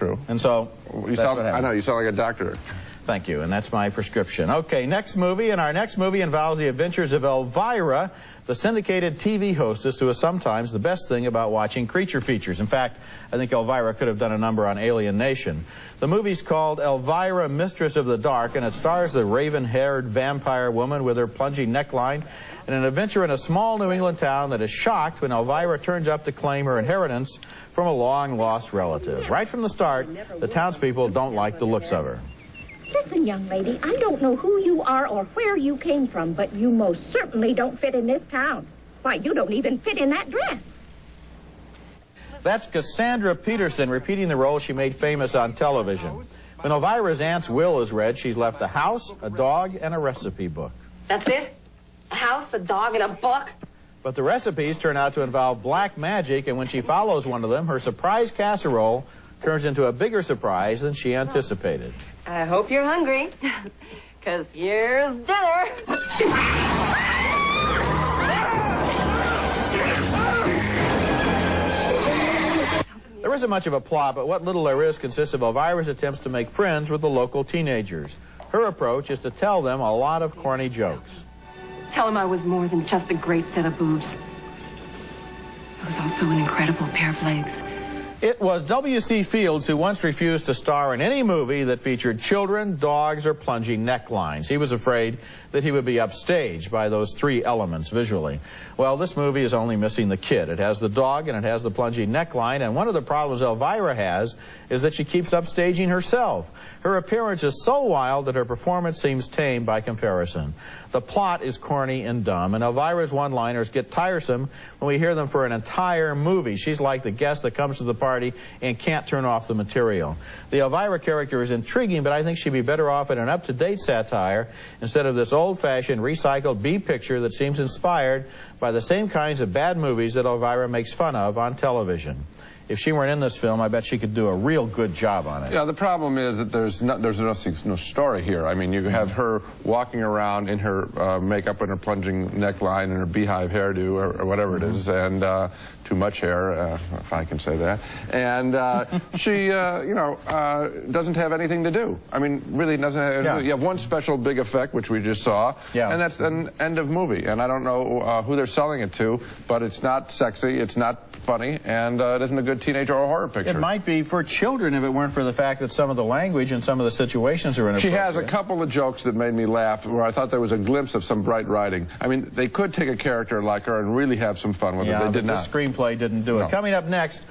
True. And so, I know, you sound like a doctor. Thank you, and that's my prescription. Okay, next movie, and our next movie involves the adventures of Elvira, the syndicated TV hostess who is sometimes the best thing about watching creature features. In fact, I think Elvira could have done a number on Alien Nation. The movie's called Elvira, Mistress of the Dark, and it stars the raven-haired vampire woman with her plunging neckline and an adventure in a small New England town that is shocked when Elvira turns up to claim her inheritance from a long-lost relative. Right from the start, the townspeople don't like the looks of her. Listen, young lady, I don't know who you are or where you came from, but you most certainly don't fit in this town. Why, you don't even fit in that dress. That's Cassandra Peterson repeating the role she made famous on television. When Elvira's aunt's will is read, she's left a house, a dog, and a recipe book. That's it? A house, a dog, and a book? But the recipes turn out to involve black magic, and when she follows one of them, her surprise casserole turns into a bigger surprise than she anticipated. I hope you're hungry, because here's dinner. There isn't much of a plot, but what little there is consists of Elvira's attempts to make friends with the local teenagers. Her approach is to tell them a lot of corny jokes. Tell him I was more than just a great set of boobs. I was also an incredible pair of legs. It was W.C. Fields who once refused to star in any movie that featured children, dogs, or plunging necklines. He was afraid that he would be upstaged by those three elements visually. Well, this movie is only missing the kid. It has the dog and it has the plunging neckline, and one of the problems Elvira has is that she keeps upstaging herself. Her appearance is so wild that her performance seems tame by comparison. The plot is corny and dumb, and Elvira's one-liners get tiresome when we hear them for an entire movie. She's like the guest that comes to the party and can't turn off the material. The Elvira character is intriguing, but I think she'd be better off in an up-to-date satire instead of this old-fashioned recycled B picture that seems inspired by the same kinds of bad movies that Elvira makes fun of on television. If she weren't in this film, I bet she could do a real good job on it. Yeah, the problem is that there's no story here. I mean, you have her walking around in her makeup and her plunging neckline and her beehive hairdo or whatever it is, and too much hair, if I can say that. And she, doesn't have anything to do. I mean, really doesn't have anything to do. You have one special big effect, which we just saw, and that's an end of movie. And I don't know who they're selling it to, but it's not sexy, it's not funny, and it isn't a good teenager or horror picture. It might be for children if it weren't for the fact that some of the language and some of the situations are inappropriate. She has a couple of jokes that made me laugh where I thought there was a glimpse of some bright writing. I mean, they could take a character like her and really have some fun with it. They did not. The screenplay didn't do it. Coming up next...